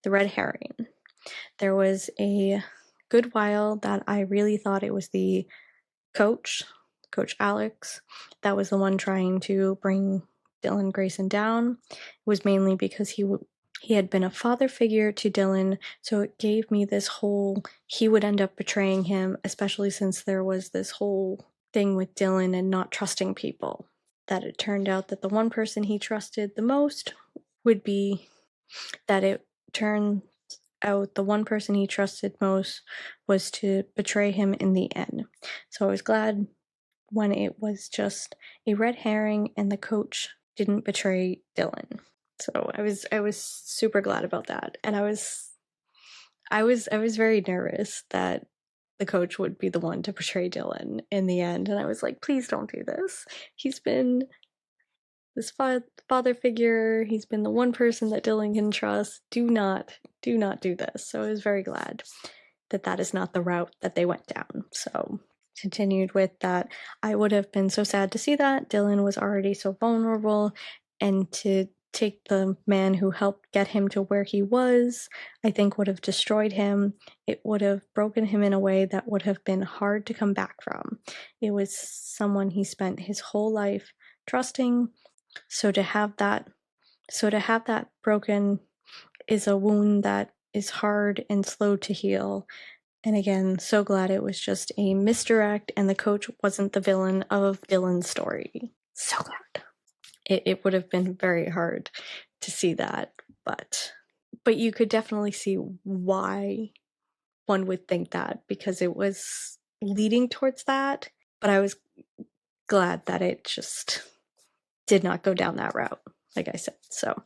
the red herring. There was a good while that I really thought it was the coach Alex, that was the one trying to bring Dylan Grayson down. It was mainly because he had been a father figure to Dylan, so it gave me this whole he would end up betraying him, especially since there was this whole thing with Dylan and not trusting people. That it turned out that the one person he trusted the most would be that it turned out the one person he trusted most was to betray him in the end. So I was glad when it was just a red herring and the coach didn't betray Dylan. So I was super glad about that. And I was very nervous that the coach would be the one to betray Dylan in the end. And I was like, please don't do this. He's been this father figure. He's been the one person that Dylan can trust. Do not do this. So I was very glad that that is not the route that they went down. So continued with that. I would have been so sad to see that. Dylan was already so vulnerable, and to take the man who helped get him to where he was, I think would have destroyed him. It would have broken him in a way that would have been hard to come back from. It was someone he spent his whole life trusting. So to have that broken is a wound that is hard and slow to heal. And again, so glad it was just a misdirect and the coach wasn't the villain of Dylan's story. So glad. It would have been very hard to see that, but you could definitely see why one would think that, because it was leading towards that, but I was glad that it just did not go down that route, like I said. So